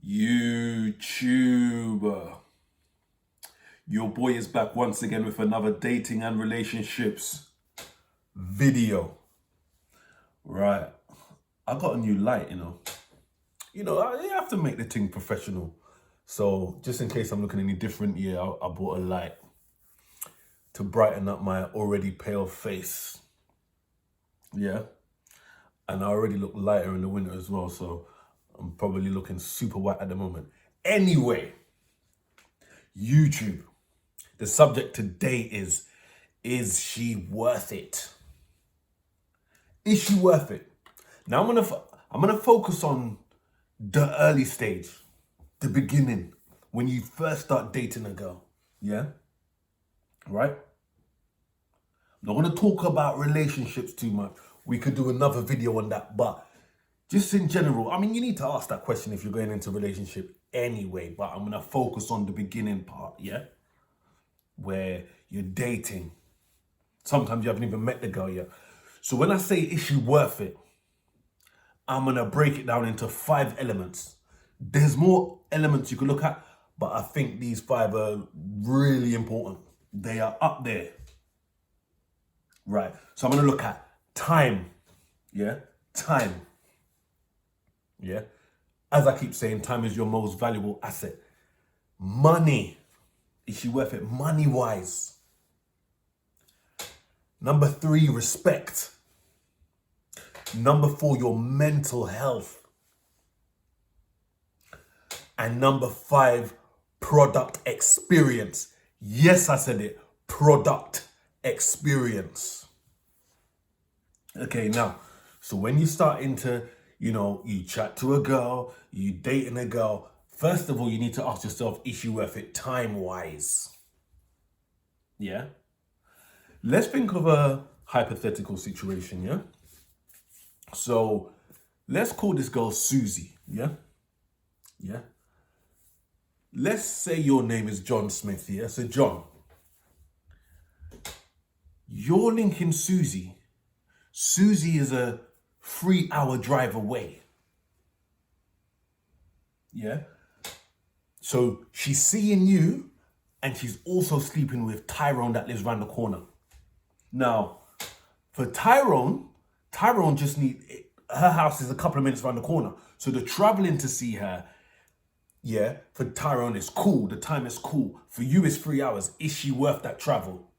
YouTuber. Your boy is back once again with another dating and relationships video. Right. I got a new light, I have to make the thing professional. So just in case I'm looking any different, I bought a light to brighten up my already pale face. Yeah. And I already look lighter in the winter as well, so I'm probably looking super white at the moment. Anyway, YouTube. The subject today is she worth it? Is she worth it? Now I'm gonna focus on the early stage, the beginning, when you first start dating a girl. Yeah? Right? I'm not gonna talk about relationships too much. We could do another video on that, but just in general, you need to ask that question if you're going into a relationship anyway, but I'm gonna focus on the beginning part, yeah? Where you're dating. Sometimes you haven't even met the girl yet. So when I say, is she worth it? I'm gonna break it down into 5 elements. There's more elements you could look at, but I think these 5 are really important. They are up there. Right, so I'm gonna look at time, yeah? Time, yeah? As I keep saying, time is your most valuable asset. Money, is she worth it money-wise? Number 3, respect. Number 4, your mental health. And number 5, product experience. Yes, I said it, product experience. Okay, now, so when you start into, you chat to a girl, you dating a girl, first of all, you need to ask yourself, is she worth it time-wise? Yeah? Let's think of a hypothetical situation, yeah? So let's call this girl Susie, yeah? Yeah? Let's say your name is John Smith, yeah? So John, you're linking Susie. Susie is a 3-hour drive away. Yeah? So she's seeing you and she's also sleeping with Tyrone that lives around the corner. Now, for Tyrone just her house is a couple of minutes around the corner. So the traveling to see her, yeah, for Tyrone is cool. The time is cool. For you, it's 3 hours. Is she worth that travel?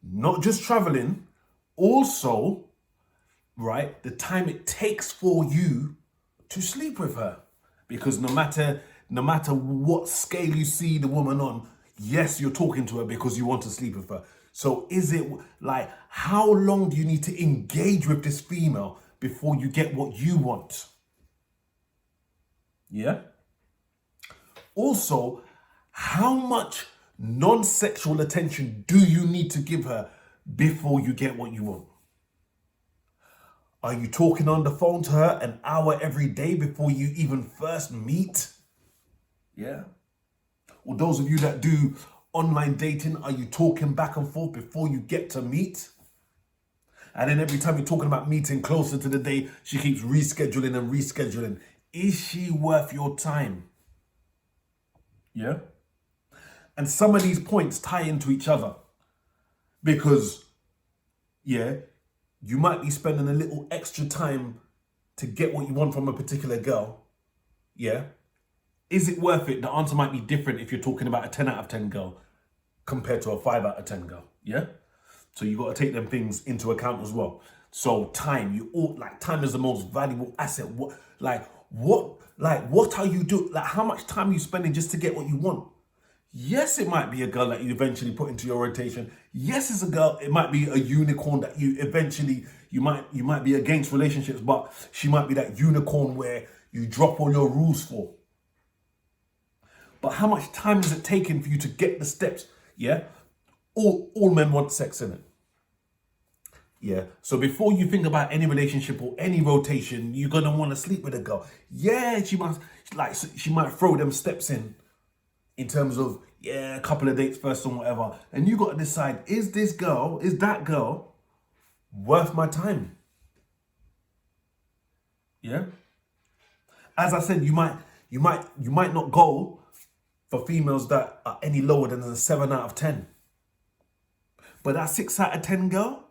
Not just traveling, also, right, the time it takes for you to sleep with her. Because no matter what scale you see the woman on, yes, you're talking to her because you want to sleep with her. So is it like, how long do you need to engage with this female before you get what you want? Yeah? Also, how much non-sexual attention do you need to give her before you get what you want? Are you talking on the phone to her an hour every day before you even first meet? Yeah. Or those of you that do online dating, are you talking back and forth before you get to meet? And then every time you're talking about meeting closer to the day, she keeps rescheduling and rescheduling. Is she worth your time? Yeah. And some of these points tie into each other because, yeah, you might be spending a little extra time to get what you want from a particular girl. Yeah. Is it worth it? The answer might be different if you're talking about a 10 out of 10 girl compared to a 5 out of 10 girl. Yeah. So you got to take them things into account as well. So time, time is the most valuable asset. What are you doing? Like, how much time are you spending just to get what you want? Yes, it might be a girl that you eventually put into your rotation. Yes, it's a girl. It might be a unicorn that you eventually, you might be against relationships, but she might be that unicorn where you drop all your rules for. But how much time is it taking for you to get the steps? Yeah, all men want sex in it. Yeah, so before you think about any relationship or any rotation, you're gonna want to sleep with a girl. Yeah, she might throw them steps in terms of, yeah, a couple of dates first and whatever. And you got to decide, is that girl worth my time? Yeah. As I said, You might not go for females that are any lower than a 7 out of 10. But that 6 out of 10 girl,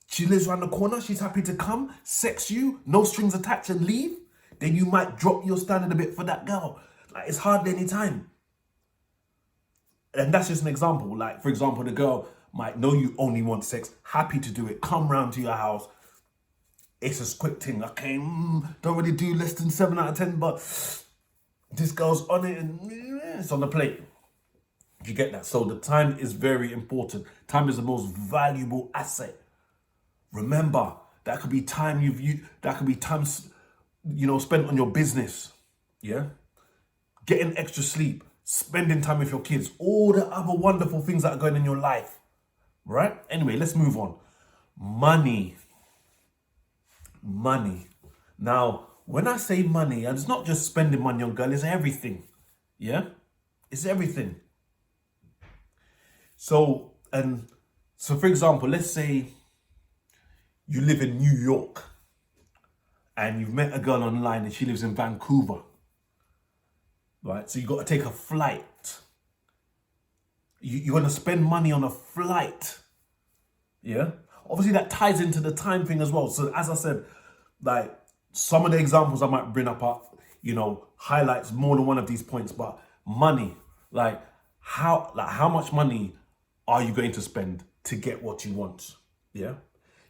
she lives around the corner, she's happy to come, sex you, no strings attached and leave, then you might drop your standard a bit for that girl. Like, it's hardly any time. And that's just an example. Like, for example, the girl might know you only want sex, happy to do it, come round to your house. It's a quick thing. Okay, don't really do less than 7 out of 10, but this girl's on it and it's on the plate. You get that? So the time is very important. Time is the most valuable asset. Remember, that could be time that could be time, spent on your business. Yeah? Getting extra sleep, spending time with your kids, all the other wonderful things that are going in your life. Right? Anyway, let's move on. Money. Now, when I say money, and it's not just spending money on girl, it's everything. Yeah? It's everything. So for example, let's say you live in New York and you've met a girl online and she lives in Vancouver. Right? So you got to take a flight. You're going to spend money on a flight. Yeah? Obviously, that ties into the time thing as well. So as I said, like, some of the examples I might bring up are, highlights more than one of these points. But money, how much money are you going to spend to get what you want? Yeah?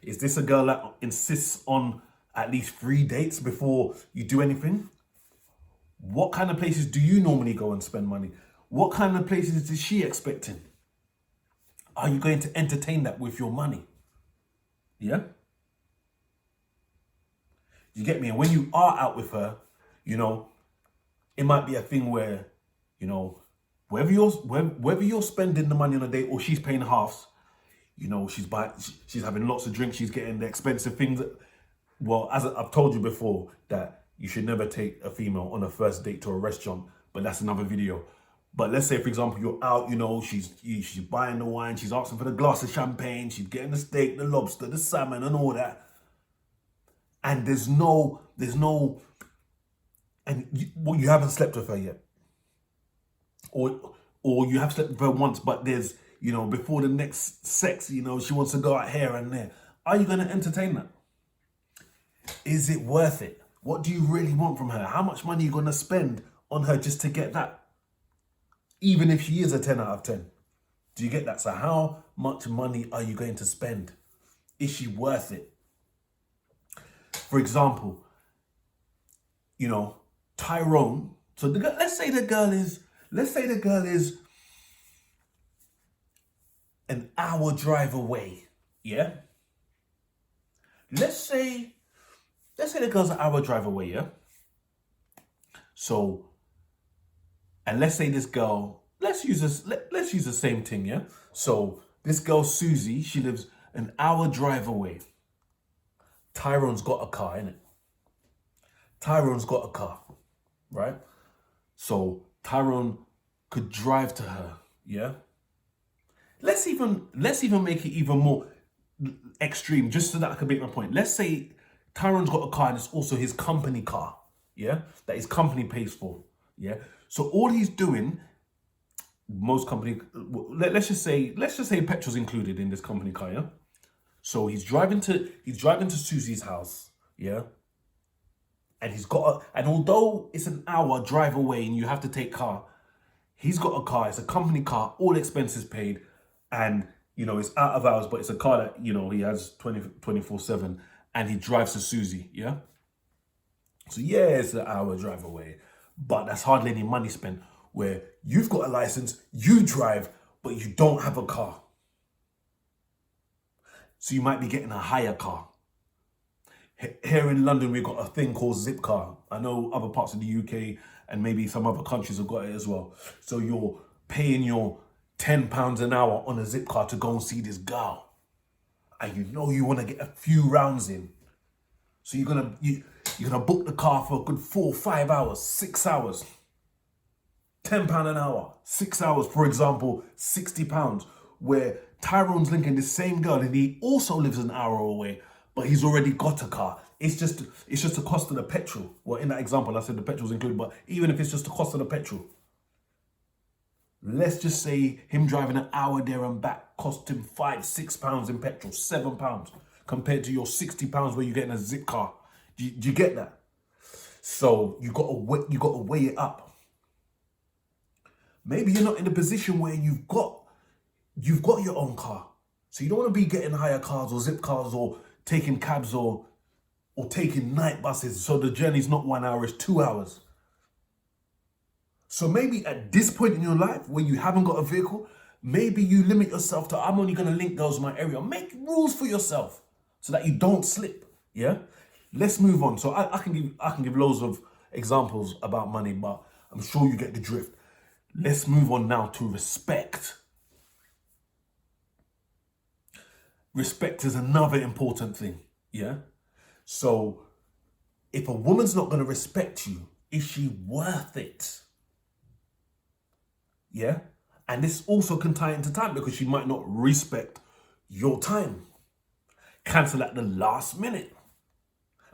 Is this a girl that insists on at least 3 dates before you do anything? What kind of places do you normally go and spend money? What kind of places is she expecting? Are you going to entertain that with your money? Yeah? You get me? And when you are out with her, it might be a thing where, whether you're spending the money on a date or she's paying halves, she's having lots of drinks, she's getting the expensive things. Well, as I've told you before, that you should never take a female on a first date to a restaurant, but that's another video. But let's say, for example, you're out, she's buying the wine, she's asking for the glass of champagne, she's getting the steak, the lobster, the salmon and all that. And you haven't slept with her yet. Or you have slept with her once, but there's, before the next sex, she wants to go out here and there. Are you going to entertain that? Is it worth it? What do you really want from her? How much money are you going to spend on her just to get that? Even if she is a 10 out of 10. Do you get that? So how much money are you going to spend? Is she worth it? For example, Tyrone. So let's say the girl is an hour drive away. Yeah? Let's say the girl's an hour drive away, yeah? So, and let's say this girl, let's use the same thing, yeah? So this girl, Susie, she lives an hour drive away. Tyrone's got a car, innit? Tyrone's got a car, right? So Tyrone could drive to her, yeah? Let's even make it even more extreme, just so that I can make my point. Let's say Tyrone's got a car and it's also his company car, yeah? That his company pays for, yeah? So all he's doing, most company, let's just say petrol's included in this company car, yeah? So he's driving to Susie's house, yeah? And and although it's an hour drive away and you have to take car, he's got a car, it's a company car, all expenses paid, and it's out of hours, but it's a car that, he has 24/7, and he drives to Susie, yeah? So yeah, it's an hour drive away, but that's hardly any money spent, where you've got a license, you drive, but you don't have a car. So you might be getting a hire car. Here in London, we've got a thing called Zipcar. I know other parts of the UK and maybe some other countries have got it as well. So you're paying your £10 an hour on a Zipcar to go and see this girl. And you want to get a few rounds in. So you're gonna book the car for a good 4, 5 hours, 6 hours. £10 an hour, 6 hours, for example, £60, where Tyrone's linking the same girl and he also lives an hour away, but he's already got a car. it's just the cost of the petrol. Well, in that example, I said the petrol's included, but even if it's just the cost of the petrol, let's just say him driving an hour there and back cost him £5-6 in petrol, £7 compared to your £60 where you're getting a zip car. Do you get that? So you got to weigh it up. Maybe you're not in a position where you've got your own car, so you don't want to be getting hire cars or zip cars or taking cabs or taking night buses. So the journey's not 1 hour; it's 2 hours. So maybe at this point in your life where you haven't got a vehicle, maybe you limit yourself to, I'm only going to link girls in my area. Make rules for yourself so that you don't slip. Yeah. Let's move on. So I can give loads of examples about money, but I'm sure you get the drift. Let's move on now to respect. Respect is another important thing. Yeah. So if a woman's not going to respect you, is she worth it? Yeah. And this also can tie into time because she might not respect your time. Cancel at the last minute.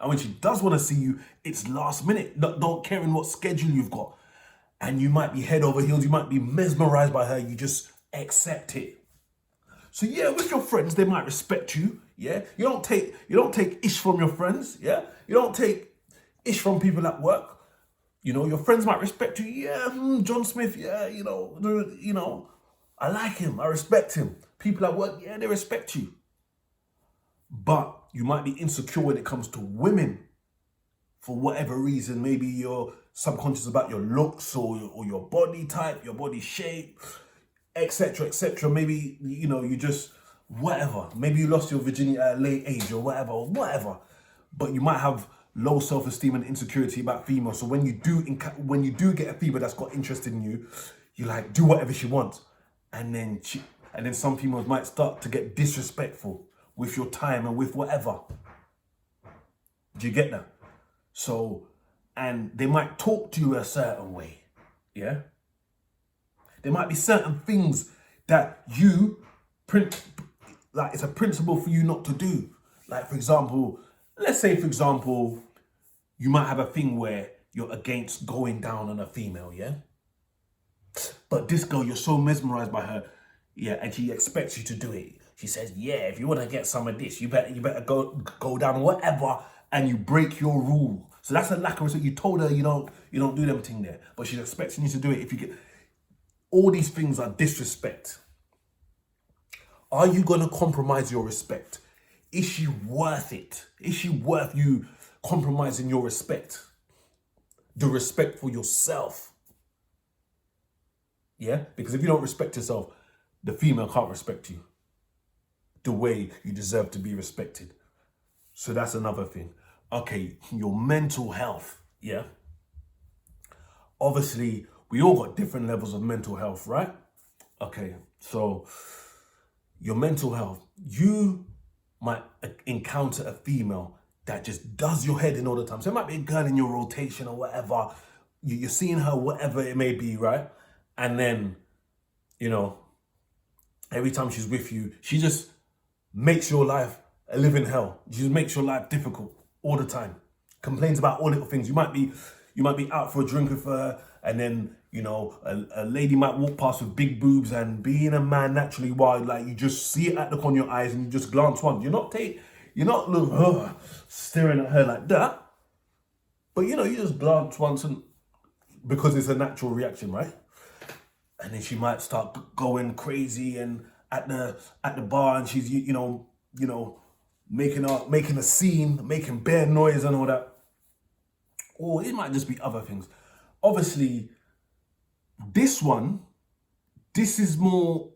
And when she does want to see you, it's last minute. Don't care in what schedule you've got. And you might be head over heels. You might be mesmerized by her. You just accept it. So yeah, with your friends, they might respect you. Yeah. You don't take ish from your friends. Yeah. You don't take ish from people at work. You know, your friends might respect you. Yeah, John Smith, yeah, you know, I like him. I respect him. People at work, yeah, they respect you. But you might be insecure when it comes to women for whatever reason. Maybe you're subconscious about your looks or your body type, your body shape, etc., etc. Maybe, you know, you just, whatever. Maybe you lost your virginity at a late age or whatever. But you might have low self-esteem and insecurity about females. So when you do get a female that's got interested in you, you like do whatever she wants, and then some females might start to get disrespectful with your time and with whatever. Do you get that? So, and they might talk to you a certain way. Yeah. There might be certain things that like it's a principle for you not to do. Like for example, let's say, for example, you might have a thing where you're against going down on a female, yeah? But this girl, you're so mesmerized by her, yeah, and she expects you to do it. She says, yeah, if you want to get some of this, you better go down, whatever, and you break your rule. So that's a lack of respect. You told her you don't do them thing there, but she's expecting you to do it. If you get all these things are disrespect. Are you gonna compromise your respect? Is she worth it? Is she worth you compromising your respect? The respect for yourself. Yeah? Because if you don't respect yourself, the female can't respect you the way you deserve to be respected. So that's another thing. Okay, your mental health. Yeah? Obviously, we all got different levels of mental health, right? Okay, so your mental health. You might encounter a female that just does your head in all the time. So it might be a girl in your rotation or whatever. You're seeing her, whatever it may be, right? And then, you know, every time she's with you, she just makes your life a living hell. She just makes your life difficult all the time. Complains about all little things. You might be out for a drink with her, and then, you know, a lady might walk past with big boobs, and being a man naturally wild, like you just see it at the corner of your eyes and you just glance once. You're not staring at her like that, but you know, you just glance once, and because it's a natural reaction, right? And then she might start going crazy and at the bar, and she's you know making a scene, making bare noise and all that. Or it might just be other things. Obviously, this is more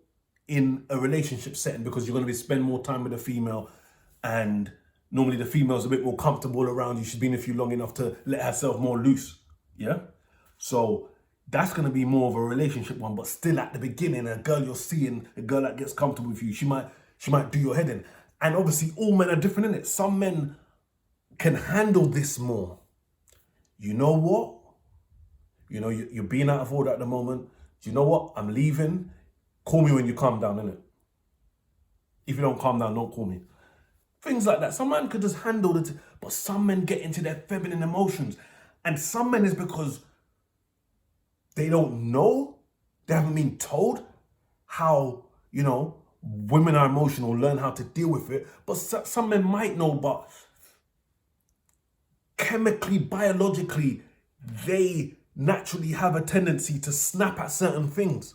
in a relationship setting because you're going to spend more time with a female, and normally the female's a bit more comfortable around you. She's been with you long enough to let herself more loose. Yeah? So that's going to be more of a relationship one, but still at the beginning, a girl you're seeing, a girl that gets comfortable with you, she might do your head in. And obviously all men are different, innit? Some men can handle this more. You know what? You know, you're being out of order at the moment. Do you know what? I'm leaving. Call me when you calm down, innit? If you don't calm down, don't call me. Things like that. Some man could just handle it. But some men get into their feminine emotions. And some men is because they don't know, they haven't been told how, women are emotional, learn how to deal with it. But some men might know, but chemically, biologically, they naturally have a tendency to snap at certain things.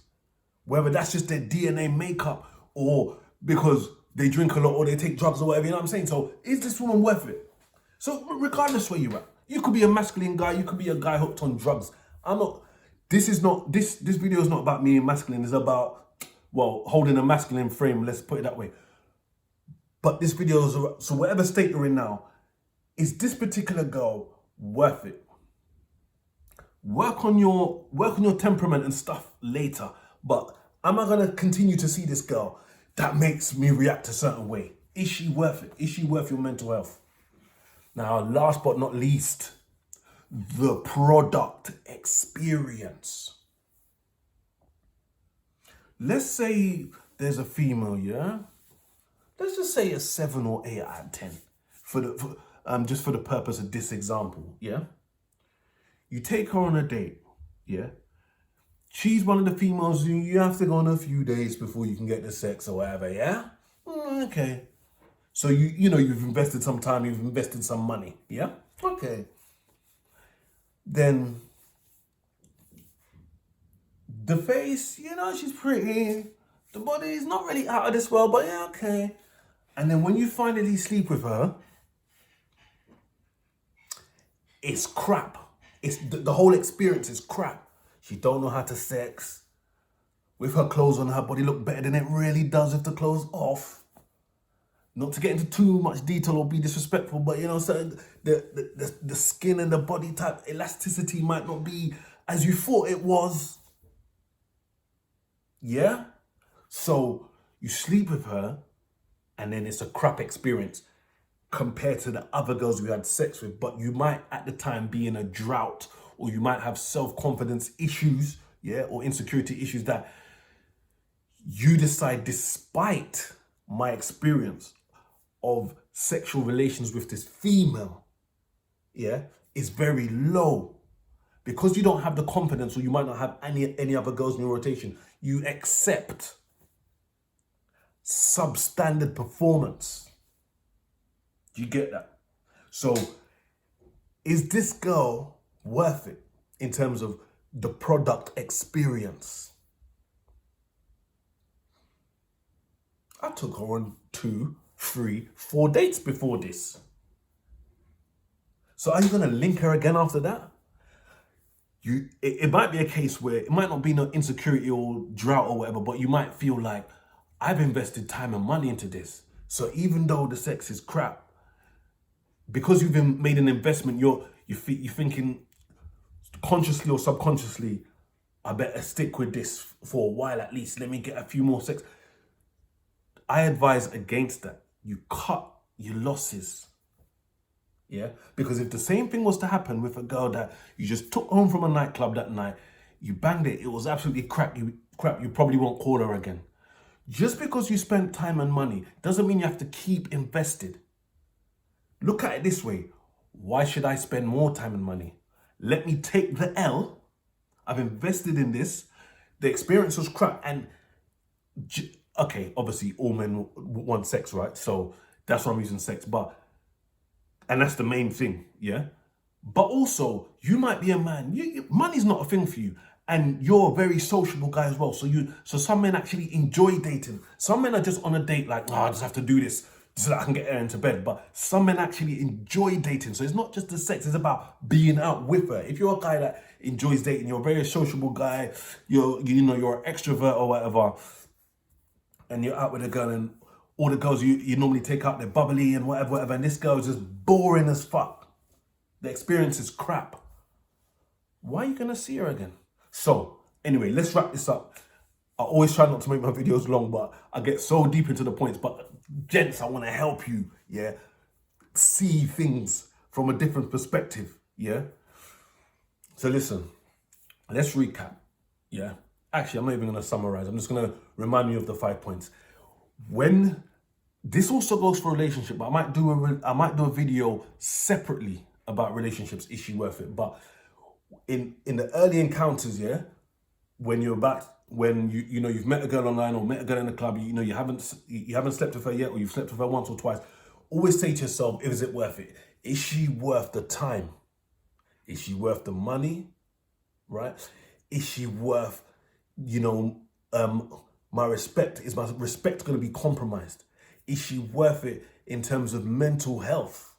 Whether that's just their DNA makeup or because they drink a lot or they take drugs or whatever, you know what I'm saying? So is this woman worth it? So regardless where you're at, you could be a masculine guy, you could be a guy hooked on drugs. This video is not about me and masculine, it's about, holding a masculine frame, let's put it that way. But this video is, so whatever state you're in now, is this particular girl worth it? Work on your temperament and stuff later. But am I gonna continue to see this girl that makes me react a certain way? Is she worth it? Is she worth your mental health? Now, last but not least, the product experience. Let's say there's a female, yeah? Let's just say a 7 or 8 out of 10 just for the purpose of this example, yeah? You take her on a date, yeah? She's one of the females you have to go on a few dates before you can get the sex or whatever, yeah? Okay. So you've invested some time, you've invested some money, yeah? Okay. Then the face, she's pretty. The body is not really out of this world, but yeah, okay. And then when you finally sleep with her, it's crap. It's the whole experience is crap. She don't know how to sex. With her clothes on, her body look better than it really does with the clothes off. Not to get into too much detail or be disrespectful, but so the skin and the body type elasticity might not be as you thought it was. Yeah? So you sleep with her and then it's a crap experience compared to the other girls you had sex with, but you might at the time be in a drought or you might have self-confidence issues, yeah, or insecurity issues that you decide, despite my experience of sexual relations with this female, yeah, is very low. Because you don't have the confidence or you might not have any other girls in your rotation, you accept substandard performance. Do you get that? So is this girl worth it in terms of the product experience? I took her on 2, 3, 4 dates before this. So are you gonna link her again after that? It might be a case where it might not be no insecurity or drought or whatever, but you might feel like I've invested time and money into this. So even though the sex is crap, because you've made an investment, you're thinking consciously or subconsciously, I better stick with this for a while at least. Let me get a few more sex. I advise against that. You cut your losses. Yeah? Because if the same thing was to happen with a girl that you just took home from a nightclub that night, you banged it was absolutely crap, you probably won't call her again. Just because you spent time and money doesn't mean you have to keep invested. Look at it this way. Why should I spend more time and money? Let me take the L. I've invested in this. The experience was crap. And okay, obviously all men want sex, right? So that's why I'm using sex. And that's the main thing, yeah? But also, you might be a man. Money's not a thing for you. And you're a very sociable guy as well. So some men actually enjoy dating. Some men are just on a date like, I just have to do this so that I can get her into bed. But some men actually enjoy dating. So it's not just the sex, it's about being out with her. If you're a guy that enjoys dating, you're a very sociable guy, you're an extrovert or whatever, and you're out with a girl and all the girls you normally take out, they're bubbly and whatever, and this girl is just boring as fuck. The experience is crap. Why are you gonna see her again? So, anyway, let's wrap this up. I always try not to make my videos long, but I get so deep into the points. But gents, I want to help you, yeah, see things from a different perspective, yeah? So listen, let's recap, yeah? Actually, I'm not even going to summarize. I'm just going to remind you of the 5 points. When This also goes for relationship, but I might do a video separately about relationships. Is she worth it? But in the early encounters, yeah, when you know you've met a girl online or met a girl in the club, you know you haven't slept with her yet, or you've slept with her once or twice. Always say to yourself, is it worth it? Is she worth the time? Is she worth the money? Right? Is she worth, you know, my respect? Is my respect going to be compromised? Is she worth it in terms of mental health?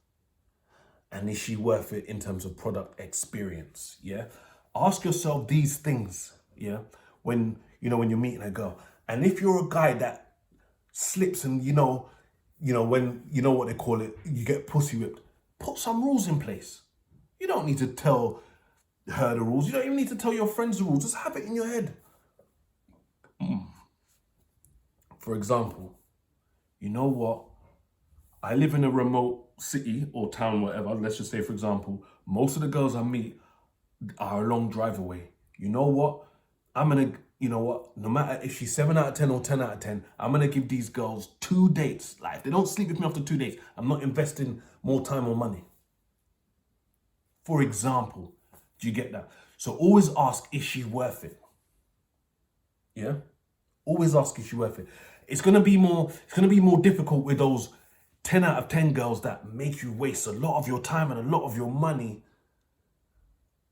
And is she worth it in terms of product experience? Yeah. Ask yourself these things. Yeah. When when you're meeting a girl, and if you're a guy that slips and when you know what they call it, you get pussy whipped. Put some rules in place. You don't need to tell her the rules. You don't even need to tell your friends the rules. Just have it in your head. For example, you know what? I live in a remote city or town, whatever. Let's just say, for example, most of the girls I meet are a long drive away. You know what? No matter if she's 7 out of 10 or 10 out of 10, I'm gonna give these girls 2 dates. Like, if they don't sleep with me after 2 days, I'm not investing more time or money. For example, do you get that? So always ask, is she worth it? Yeah? Always ask, is she worth it? It's gonna be more difficult with those 10 out of 10 girls that make you waste a lot of your time and a lot of your money,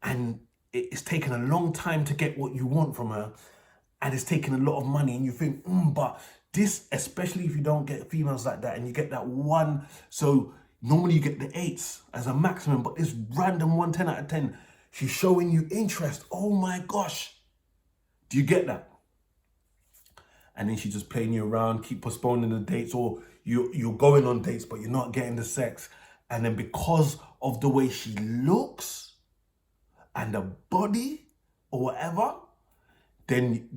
and it's taken a long time to get what you want from her, and it's taken a lot of money, and you think, but this, especially if you don't get females like that and you get that one, so normally you get the 8s as a maximum, but this random 10 out of 10, she's showing you interest. Oh my gosh. Do you get that? And then she's just playing you around, keep postponing the dates, or you're going on dates, but you're not getting the sex. And then because of the way she looks and the body or whatever, then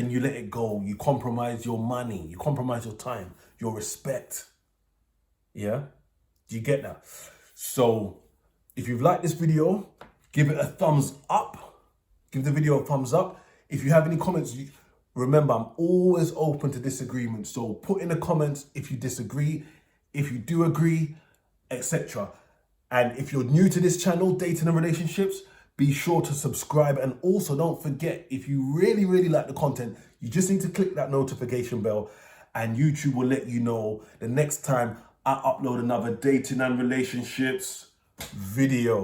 you let it go. You compromise your money, you compromise your time, your respect. Yeah? Do you get that? So if you've liked this video, give it a thumbs up. Give the video a thumbs up. If you have any comments, remember, I'm always open to disagreement. So put in the comments if you disagree, if you do agree, etc. And if you're new to this channel, Dating and Relationships, be sure to subscribe. And also don't forget, if you really, really like the content, you just need to click that notification bell and YouTube will let you know the next time I upload another Dating and Relationships video.